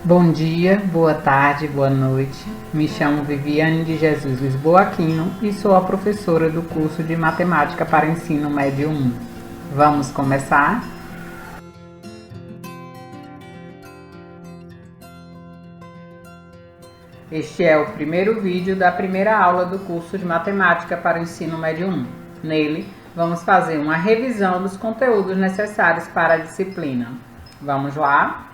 Bom dia, boa tarde, boa noite. Me chamo Viviane de Jesus Lisboa Aquino e sou a professora do curso de Matemática para Ensino Médio 1. Vamos começar? Este é o primeiro vídeo da primeira aula do curso de Matemática para o Ensino Médio 1. Nele, vamos fazer uma revisão dos conteúdos necessários para a disciplina. Vamos lá?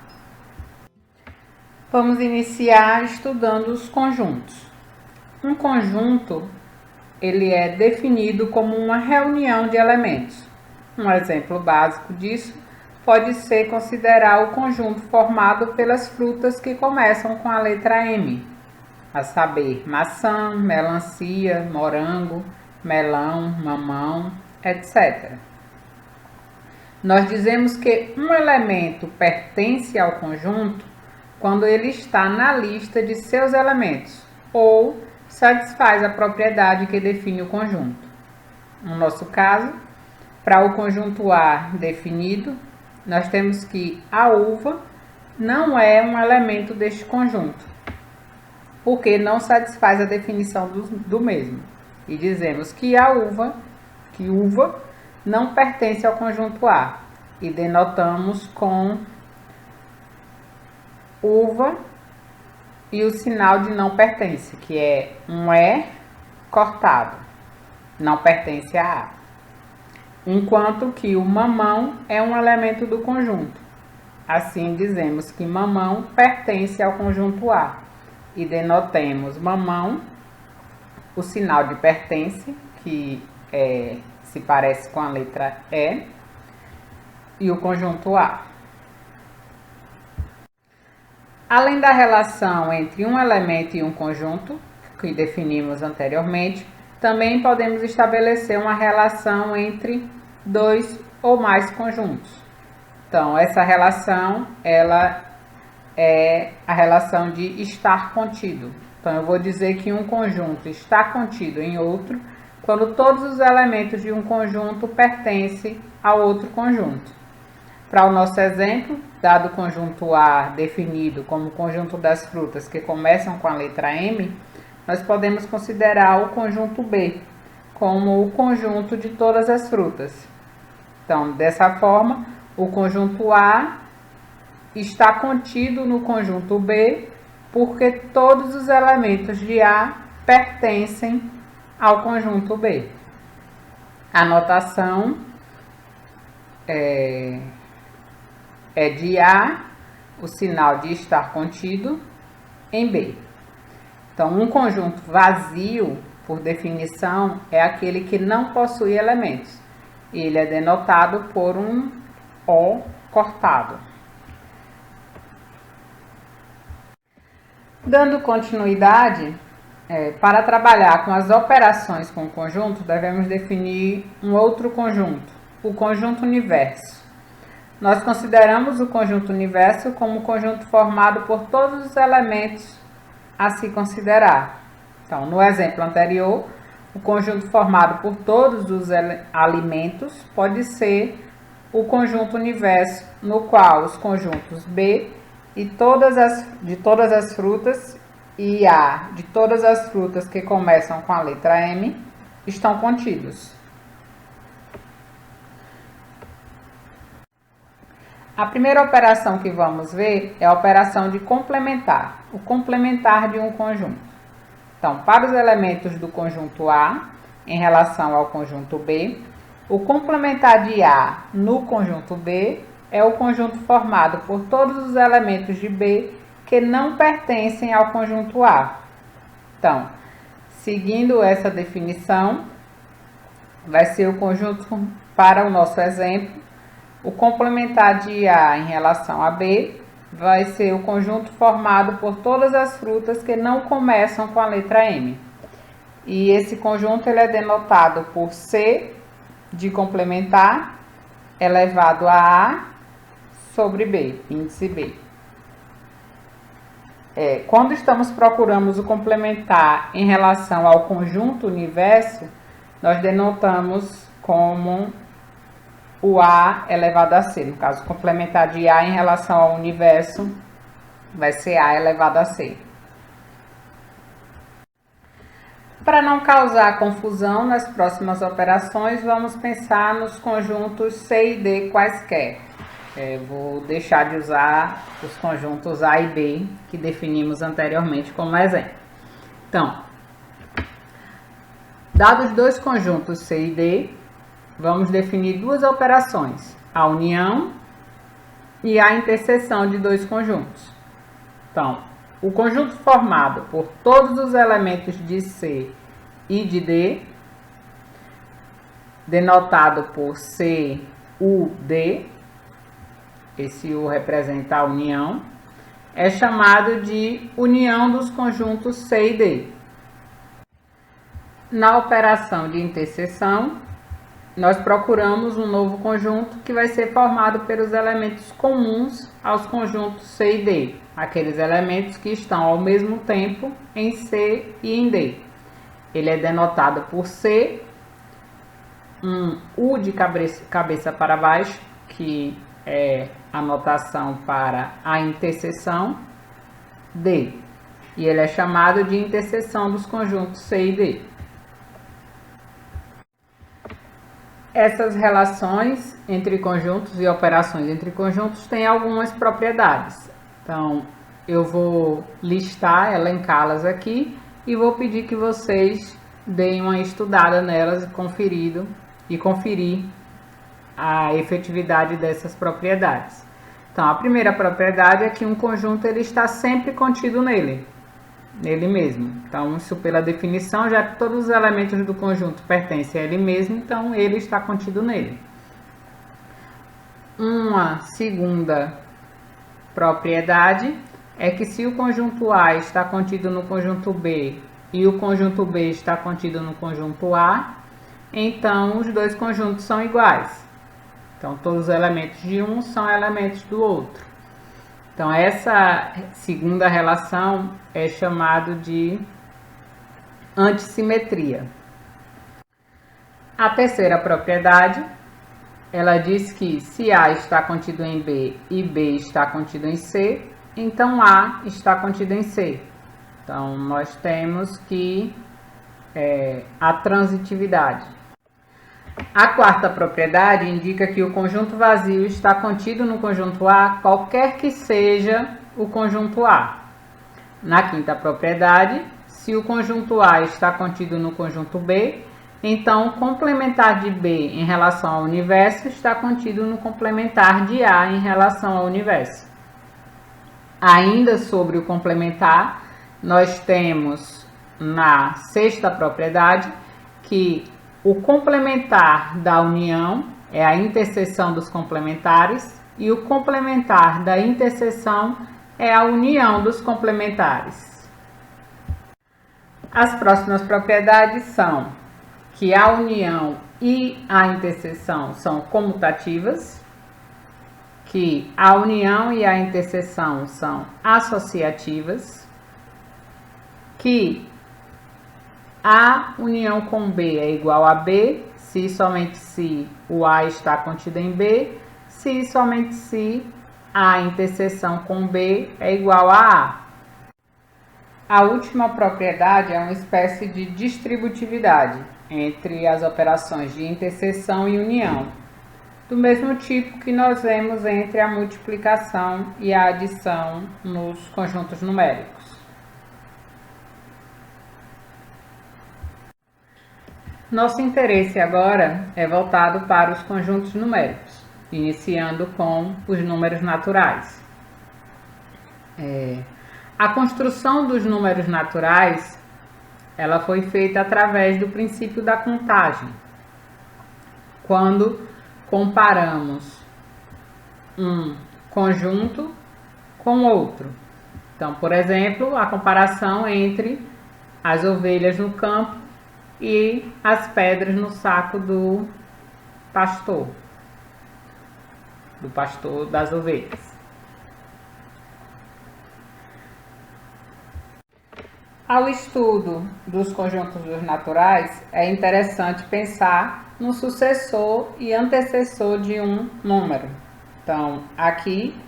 Vamos iniciar estudando os conjuntos. Um conjunto, ele é definido como uma reunião de elementos. Um exemplo básico disso pode ser considerar o conjunto formado pelas frutas que começam com a letra M, a saber, maçã, melancia, morango, melão, mamão, etc. Nós dizemos que um elemento pertence ao conjunto quando ele está na lista de seus elementos ou satisfaz a propriedade que define o conjunto. No nosso caso, para o conjunto A definido, nós temos que a uva não é um elemento deste conjunto, porque não satisfaz a definição do mesmo. E dizemos que uva não pertence ao conjunto A e denotamos com uva e o sinal de não pertence, que é um E cortado, não pertence a A. Enquanto que o mamão é um elemento do conjunto. Assim, dizemos que mamão pertence ao conjunto A e denotemos mamão, o sinal de pertence, que se parece com a letra E, e o conjunto A. Além da relação entre um elemento e um conjunto, que definimos anteriormente, também podemos estabelecer uma relação entre dois ou mais conjuntos. Então, essa relação, ela é a relação de estar contido. Então, eu vou dizer que um conjunto está contido em outro quando todos os elementos de um conjunto pertencem a outro conjunto. Para o nosso exemplo, dado o conjunto A definido como o conjunto das frutas que começam com a letra M, nós podemos considerar o conjunto B como o conjunto de todas as frutas. Então, dessa forma, o conjunto A está contido no conjunto B porque todos os elementos de A pertencem ao conjunto B. A notação é de A, o sinal de estar contido, em B. Então, um conjunto vazio, por definição, é aquele que não possui elementos. Ele é denotado por um O cortado. Dando continuidade, para trabalhar com as operações com o conjunto, devemos definir um outro conjunto, o conjunto universo. Nós consideramos o conjunto universo como um conjunto formado por todos os elementos a se considerar. Então, no exemplo anterior, o conjunto formado por todos os alimentos pode ser o conjunto universo, no qual os conjuntos B de todas as frutas e A de todas as frutas que começam com a letra M estão contidos. A primeira operação que vamos ver é a operação de complementar, o complementar de um conjunto. Então, para os elementos do conjunto A, em relação ao conjunto B, o complementar de A no conjunto B é o conjunto formado por todos os elementos de B que não pertencem ao conjunto A. Então, seguindo essa definição, vai ser o conjunto, para o nosso exemplo, o complementar de A em relação a B vai ser o conjunto formado por todas as frutas que não começam com a letra M. E esse conjunto ele é denotado por C de complementar elevado a A sobre B, índice B. Quando estamos procurando o complementar em relação ao conjunto universo, nós denotamos como o A elevado a C, no caso, complementar de A em relação ao universo vai ser A elevado a C. Para não causar confusão nas próximas operações, vamos pensar nos conjuntos C e D quaisquer. Vou deixar de usar os conjuntos A e B que definimos anteriormente como exemplo. Então, dados dois conjuntos C e D, vamos definir duas operações, a união e a interseção de dois conjuntos. Então, o conjunto formado por todos os elementos de C e de D, denotado por CUD, esse U representa a união, é chamado de união dos conjuntos C e D. Na operação de interseção, nós procuramos um novo conjunto que vai ser formado pelos elementos comuns aos conjuntos C e D, aqueles elementos que estão ao mesmo tempo em C e em D. Ele é denotado por C, um U de cabeça para baixo, que é a notação para a interseção, D, e ele é chamado de interseção dos conjuntos C e D. Essas relações entre conjuntos e operações entre conjuntos têm algumas propriedades. Então, eu vou listar, elencá-las aqui e vou pedir que vocês deem uma estudada nelas e conferir a efetividade dessas propriedades. Então, a primeira propriedade é que um conjunto ele está sempre contido nele mesmo. Então, isso pela definição, já que todos os elementos do conjunto pertencem a ele mesmo, então ele está contido nele. Uma segunda propriedade é que se o conjunto A está contido no conjunto B e o conjunto B está contido no conjunto A, então os dois conjuntos são iguais. Então, todos os elementos de um são elementos do outro. Então, essa segunda relação é chamada de antissimetria. A terceira propriedade, ela diz que se A está contido em B e B está contido em C, então A está contido em C. Então, nós temos que a transitividade. A quarta propriedade indica que o conjunto vazio está contido no conjunto A, qualquer que seja o conjunto A. Na quinta propriedade, se o conjunto A está contido no conjunto B, então o complementar de B em relação ao universo está contido no complementar de A em relação ao universo. Ainda sobre o complementar, nós temos na sexta propriedade que o complementar da união é a interseção dos complementares e o complementar da interseção é a união dos complementares. As próximas propriedades são que a união e a interseção são comutativas, que a união e a interseção são associativas, que A união com B é igual a B, se e somente se o A está contido em B, se e somente se a interseção com B é igual a A. A última propriedade é uma espécie de distributividade entre as operações de interseção e união, do mesmo tipo que nós vemos entre a multiplicação e a adição nos conjuntos numéricos. Nosso interesse agora é voltado para os conjuntos numéricos, iniciando com os números naturais. A construção dos números naturais, ela foi feita através do princípio da contagem, quando comparamos um conjunto com outro. Então, por exemplo, a comparação entre as ovelhas no campo e as pedras no saco do pastor das ovelhas. Ao estudo dos conjuntos naturais, é interessante pensar no sucessor e antecessor de um número. Então, aqui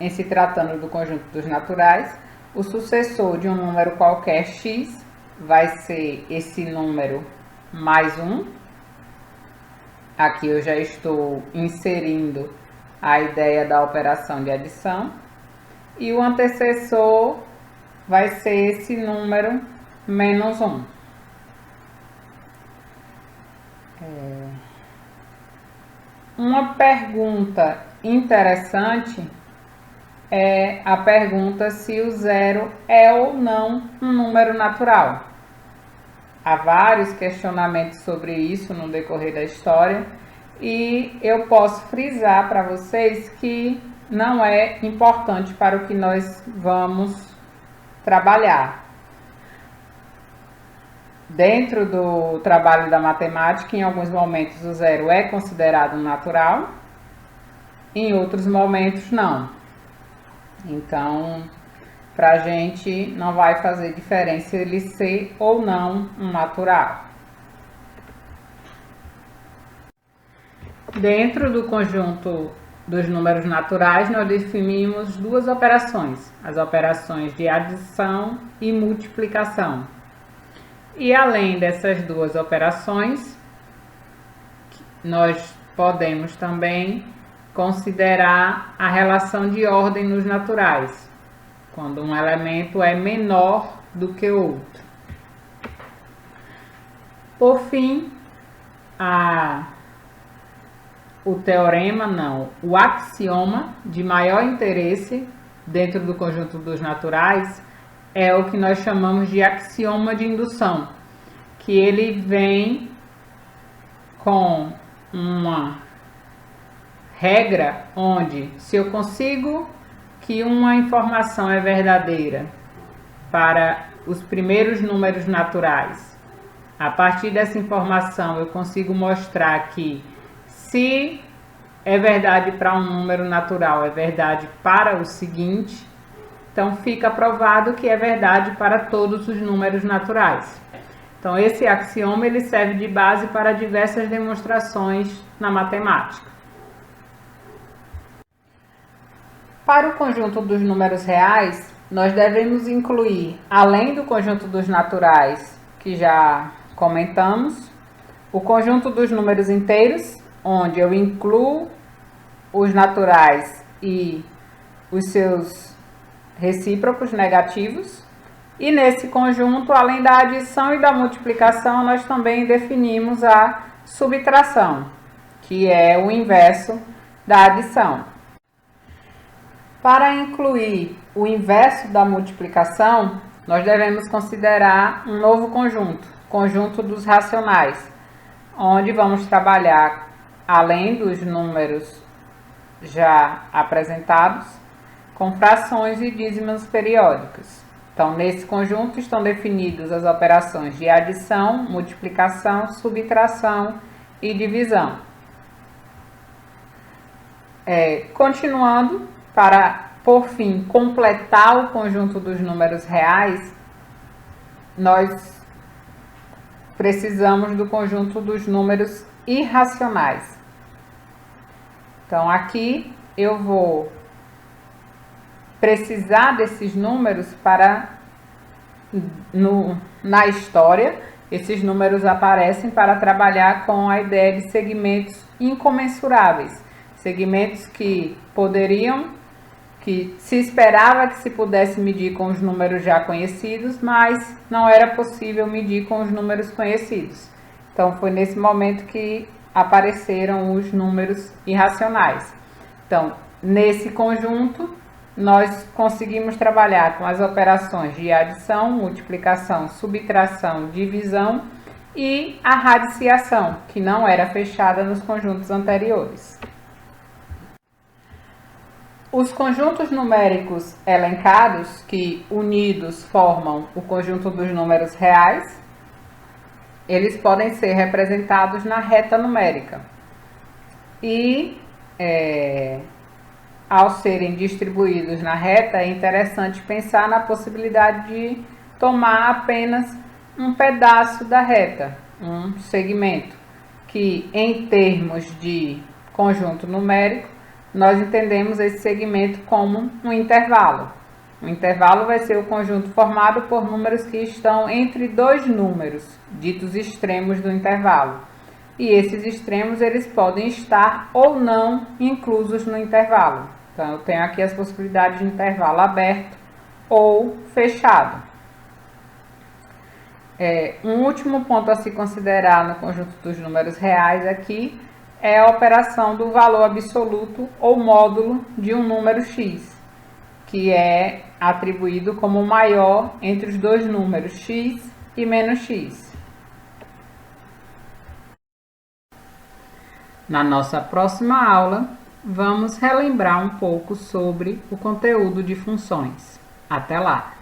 em se tratando do conjunto dos naturais, o sucessor de um número qualquer x vai ser esse número mais 1. Aqui eu já estou inserindo a ideia da operação de adição. E o antecessor vai ser esse número menos 1. Uma pergunta interessante é a pergunta se o zero é ou não um número natural. Há vários questionamentos sobre isso no decorrer da história e eu posso frisar para vocês que não é importante para o que nós vamos trabalhar. Dentro do trabalho da matemática, em alguns momentos o zero é considerado natural, em outros momentos não. Então, para a gente não vai fazer diferença ele ser ou não um natural. Dentro do conjunto dos números naturais, nós definimos duas operações, as operações de adição e multiplicação. E além dessas duas operações, nós podemos também considerar a relação de ordem nos naturais, quando um elemento é menor do que o outro. Por fim, o axioma de maior interesse dentro do conjunto dos naturais é o que nós chamamos de axioma de indução, que ele vem com uma regra onde, se eu consigo que uma informação é verdadeira para os primeiros números naturais, a partir dessa informação eu consigo mostrar que se é verdade para um número natural, é verdade para o seguinte, então fica provado que é verdade para todos os números naturais. Então esse axioma ele serve de base para diversas demonstrações na matemática. Para o conjunto dos números reais, nós devemos incluir, além do conjunto dos naturais, que já comentamos, o conjunto dos números inteiros, onde eu incluo os naturais e os seus recíprocos negativos. E nesse conjunto, além da adição e da multiplicação, nós também definimos a subtração, que é o inverso da adição. Para incluir o inverso da multiplicação, nós devemos considerar um novo conjunto, conjunto dos racionais, onde vamos trabalhar, além dos números já apresentados, com frações e dízimas periódicas. Então, nesse conjunto estão definidas as operações de adição, multiplicação, subtração e divisão. Continuando, para, por fim, completar o conjunto dos números reais, nós precisamos do conjunto dos números irracionais. Então, aqui eu vou precisar desses números para, na história, esses números aparecem para trabalhar com a ideia de segmentos incomensuráveis, segmentos que se esperava que se pudesse medir com os números já conhecidos, mas não era possível medir com os números conhecidos. Então, foi nesse momento que apareceram os números irracionais. Então, nesse conjunto, nós conseguimos trabalhar com as operações de adição, multiplicação, subtração, divisão e a radiciação, que não era fechada nos conjuntos anteriores. Os conjuntos numéricos elencados, que unidos formam o conjunto dos números reais, eles podem ser representados na reta numérica. E, ao serem distribuídos na reta, é interessante pensar na possibilidade de tomar apenas um pedaço da reta, um segmento, que em termos de conjunto numérico nós entendemos esse segmento como um intervalo. O intervalo vai ser o conjunto formado por números que estão entre dois números, ditos extremos do intervalo. E esses extremos eles podem estar ou não inclusos no intervalo. Então, eu tenho aqui as possibilidades de intervalo aberto ou fechado. Um último ponto a se considerar no conjunto dos números reais aqui é a operação do valor absoluto ou módulo de um número x, que é atribuído como maior entre os dois números x e menos x. Na nossa próxima aula, vamos relembrar um pouco sobre o conteúdo de funções. Até lá!